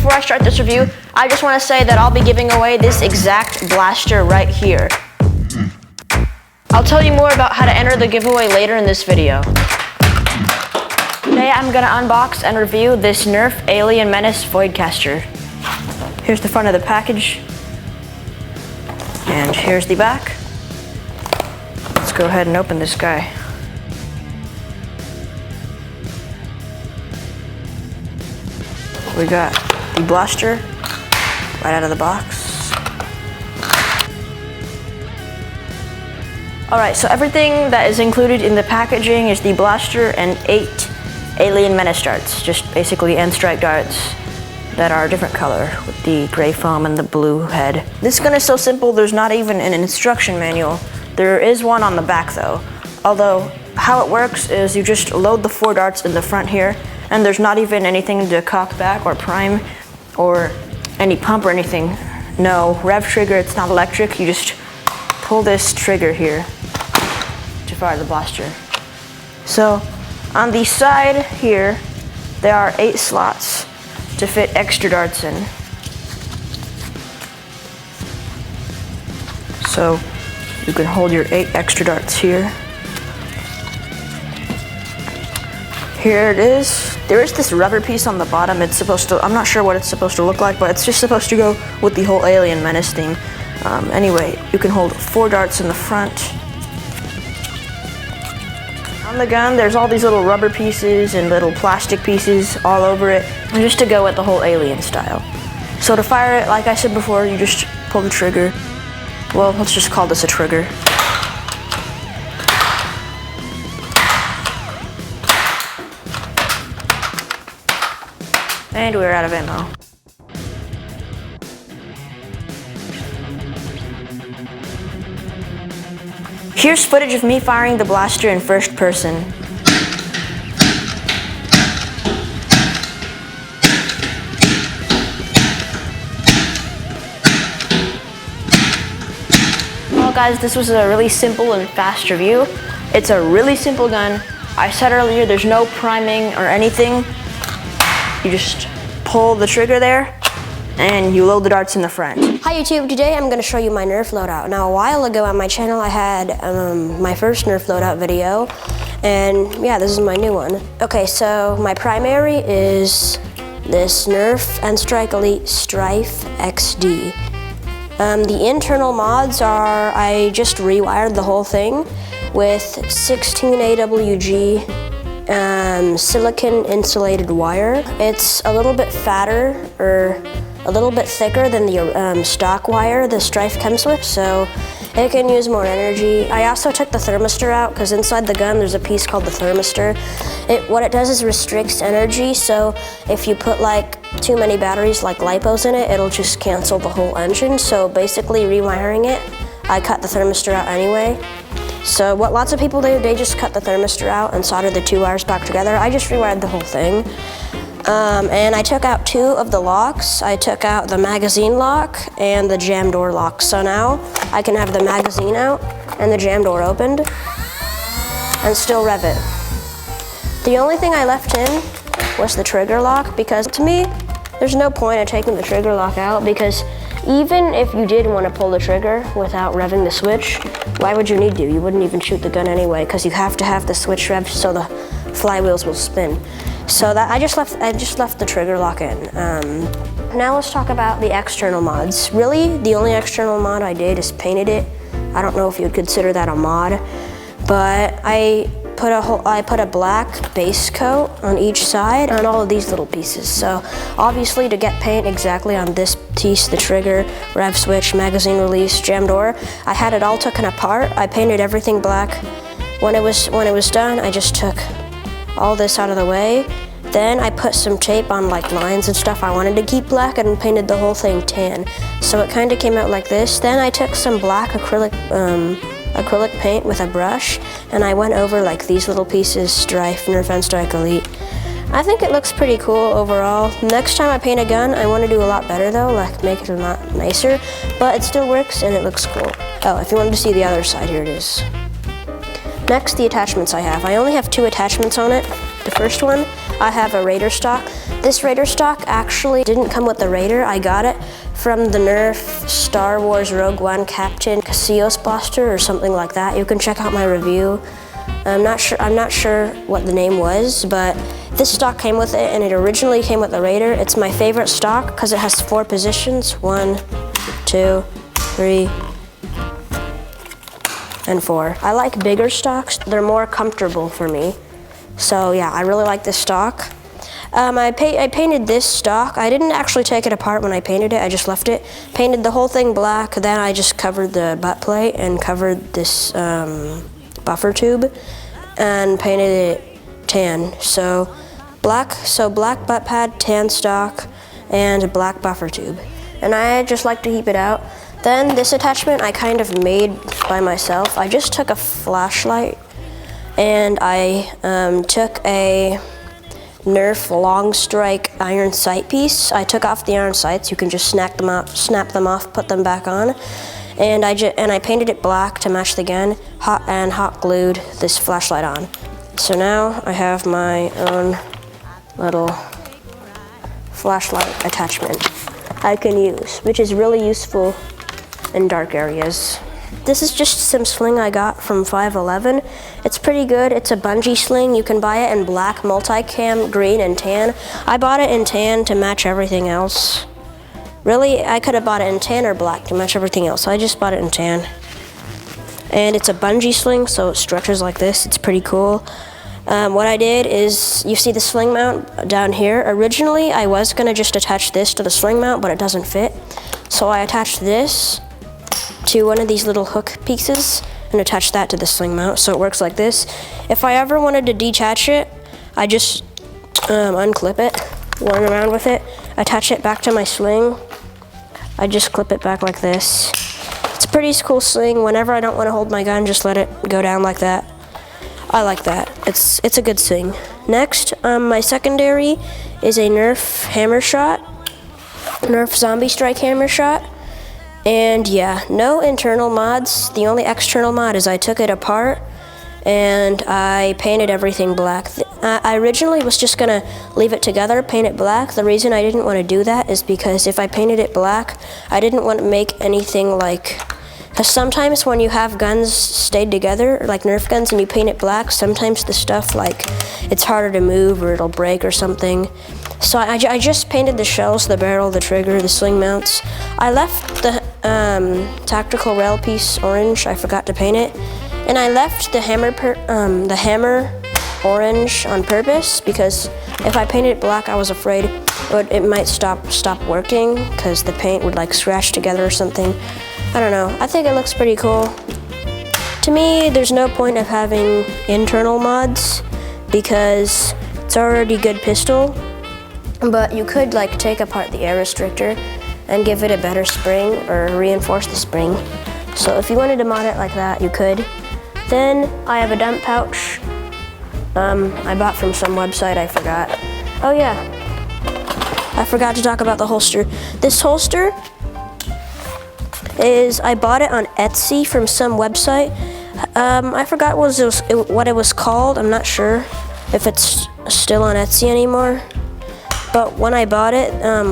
before I start this review, I just want to say that I'll be giving away this exact blaster right here. I'll tell you more about how to enter the giveaway later in this video. Today I'm going to unbox and review this Nerf Alien Menace Voidcaster. Here's the front of the package. And here's the back. Let's go ahead and open this guy. We got the blaster right out of the box. Alright, so everything that is included in the packaging is the blaster and 8 Alien Menace darts. Just basically end strike darts that are a different color with the gray foam and the blue head. This gun is so simple there's not even an instruction manual. There is one on the back though. Although how it works is you just load the 4 darts in the front here, and there's not even anything to cock back or prime or any pump or anything. No rev trigger, it's not electric. You just pull this trigger here to fire the blaster. So on the side here, there are 8 slots to fit extra darts in. So you can hold your 8 extra darts here. Here it is. There is this rubber piece on the bottom. It's supposed to, I'm not sure what it's supposed to look like, but it's just supposed to go with the whole Alien Menace theme. Anyway, you can hold 4 darts in the front. On the gun, there's all these little rubber pieces and little plastic pieces all over it, just to go with the whole Alien style. So to fire it, like I said before, you just pull the trigger. Well, let's just call this a trigger. And we're out of ammo. Here's footage of me firing the blaster in first person. Well guys, this was a really simple and fast review. It's a really simple gun. I said earlier there's no priming or anything. You just pull the trigger there, and you load the darts in the front. Hi YouTube, today I'm going to show you my Nerf Loadout. Now a while ago on my channel I had my first Nerf Loadout video, and yeah, this is my new one. Okay, so my primary is this Nerf N-Strike Elite Strife XD. The internal mods are, I just rewired the whole thing with 16 AWG silicon insulated wire. It's a little bit fatter or a little bit thicker than the stock wire the Strife comes with, so it can use more energy. I also took the thermistor out because inside the gun there's a piece called the thermistor. What it does is restricts energy, so if you put like too many batteries like lipos in it, it'll just cancel the whole engine. So basically rewiring it, I cut the thermistor out anyway. So what lots of people do, they just cut the thermistor out and solder the 2 wires back together. I just rewired the whole thing. And I took out 2 of the locks. I took out the magazine lock and the jam door lock. So now I can have the magazine out and the jam door opened and still rev it. The only thing I left in was the trigger lock, because to me, there's no point in taking the trigger lock out, because even if you did want to pull the trigger without revving the switch, why would you need to? You wouldn't even shoot the gun anyway, because you have to have the switch revved so the flywheels will spin. So that I just left the trigger lock in. Now let's talk about the external mods. Really, the only external mod I did is painted it. I don't know if you would consider that a mod, but I put a black base coat on each side on all of these little pieces. So obviously to get paint exactly on this piece, the trigger, rev switch, magazine release, jam door, I had it all taken apart. I painted everything black. When it was done, I just took all this out of the way. Then I put some tape on like lines and stuff I wanted to keep black and painted the whole thing tan. So it kind of came out like this. Then I took some black acrylic paint with a brush, and I went over like these little pieces, Strife, Nerf N-Strike Elite. I think it looks pretty cool overall. Next time I paint a gun, I want to do a lot better though, like make it a lot nicer, but it still works and it looks cool. Oh, if you wanted to see the other side, here it is. Next, the attachments I have. I only have 2 attachments on it. The first one, I have a Raider stock. This Raider stock actually didn't come with the Raider. I got it from the Nerf Star Wars Rogue One Captain Casillas blaster or something like that. You can check out my review. I'm not sure what the name was, but this stock came with it, and it originally came with the Raider. It's my favorite stock because it has 4 positions, 1, 2, 3, and 4. I like bigger stocks. They're more comfortable for me. So yeah, I really like this stock. I painted this stock. I didn't actually take it apart when I painted it. I just left it. Painted the whole thing black. Then I just covered the butt plate and covered this buffer tube and painted it tan. So black butt pad, tan stock, and black buffer tube. And I just like to keep it out. Then this attachment I kind of made by myself. I just took a flashlight and I took a Nerf long strike iron sight piece. I took off the iron sights. You can just snap them off, put them back on. And I painted it black to match the gun, hot glued this flashlight on. So now I have my own little flashlight attachment I can use, which is really useful in dark areas. This is just some sling I got from 511. It's pretty good. It's a bungee sling. You can buy it in black, multicam, green, and tan. I bought it in tan to match everything else. Really, I could have bought it in tan or black to match everything else. So I just bought it in tan. And it's a bungee sling, so it stretches like this. It's pretty cool. What I did is, you see the sling mount down here. Originally, I was gonna just attach this to the sling mount, but it doesn't fit. So I attached this to one of these little hook pieces and attach that to the sling mount, so it works like this. If I ever wanted to detach it, I just unclip it, run around with it, attach it back to my sling. I just clip it back like this. It's a pretty cool sling. Whenever I don't want to hold my gun, just let it go down like that. I like that. It's a good sling. Next, my secondary is a Nerf hammer shot, Nerf zombie strike hammer shot. And yeah, no internal mods. The only external mod is I took it apart and I painted everything black. I originally was just gonna leave it together, paint it black. The reason I didn't want to do that is because if I painted it black, I didn't want to make anything like, because sometimes when you have guns stayed together, like Nerf guns, and you paint it black, sometimes the stuff, like, it's harder to move or it'll break or something. So I just painted the shells, the barrel, the trigger, the sling mounts. I left the tactical rail piece orange. I forgot to paint it. And I left the hammer orange on purpose because if I painted it black, I was afraid it might stop working because the paint would like scratch together or something. I don't know. I think it looks pretty cool. To me, there's no point of having internal mods because it's already good pistol. But you could like take apart the air restrictor and give it a better spring or reinforce the spring. So if you wanted to mod it like that, you could. Then I have a dump pouch I bought from some website, I forgot. Oh yeah, I forgot to talk about the holster. This holster I bought it on Etsy from some website. I forgot what it was called. I'm not sure if it's still on Etsy anymore. But when I bought it, that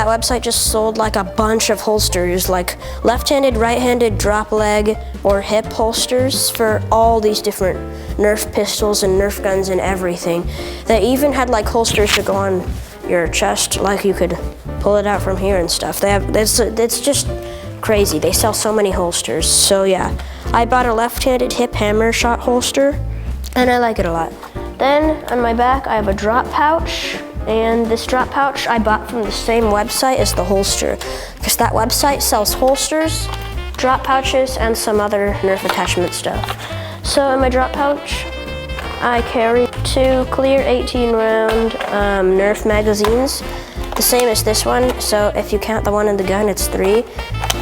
website just sold like a bunch of holsters, like left-handed, right-handed, drop leg, or hip holsters for all these different Nerf pistols and Nerf guns and everything. They even had like holsters to go on your chest, like you could pull it out from here and stuff. It's just crazy. They sell so many holsters. So yeah, I bought a left-handed hip hammer shot holster, and I like it a lot. Then on my back, I have a drop pouch, and this drop pouch I bought from the same website as the holster, because that website sells holsters, drop pouches, and some other Nerf attachment stuff. So in my drop pouch, I carry 2 clear 18-round Nerf magazines, the same as this one, so if you count the one in the gun, it's 3.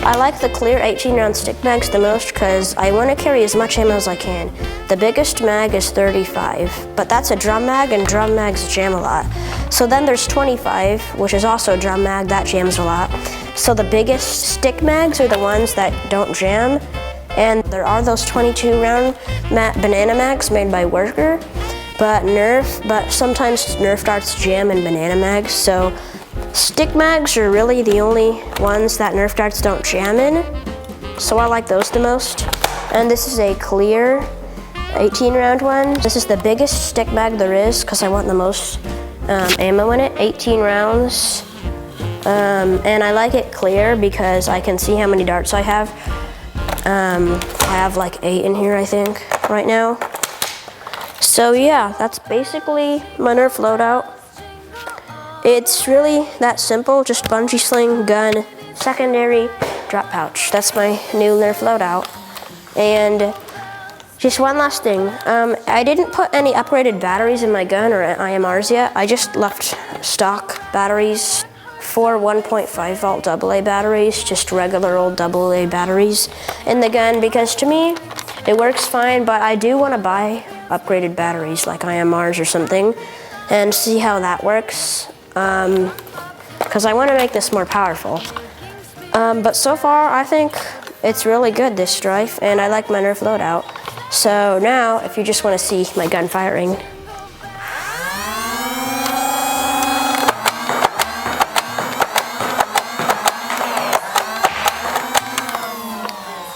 I like the clear 18-round stick mags the most because I want to carry as much ammo as I can. The biggest mag is 35, but that's a drum mag, and drum mags jam a lot. So then there's 25, which is also a drum mag, that jams a lot. So the biggest stick mags are the ones that don't jam, and there are those 22-round banana mags made by Worker, but sometimes Nerf darts jam in banana mags, so stick mags are really the only ones that Nerf darts don't jam in, so I like those the most. And this is a clear 18 round one. This is the biggest stick mag there is because I want the most ammo in it, 18 rounds. And I like it clear because I can see how many darts I have. I have like 8 in here, I think, right now. So yeah, that's basically my Nerf loadout. It's really that simple, just bungee sling, gun, secondary, drop pouch. That's my new Nerf loadout. And just one last thing, I didn't put any upgraded batteries in my gun or IMRs yet. I just left stock batteries, 4 1.5 volt AA batteries, just regular old AA batteries in the gun, because to me, it works fine, but I do want to buy upgraded batteries like IMRs or something and see how that works, because I want to make this more powerful. But so far, I think it's really good, this Strife, and I like my Nerf loadout. So now, if you just want to see my gun firing.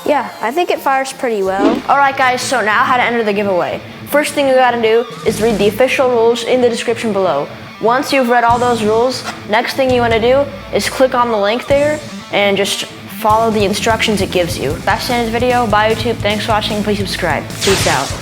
Yeah, I think it fires pretty well. Alright guys, so now how to enter the giveaway. First thing you gotta do is read the official rules in the description below. Once you've read all those rules, next thing you wanna do is click on the link there and just follow the instructions it gives you. That's the end of the video. Bye YouTube, thanks for watching, please subscribe. Peace out.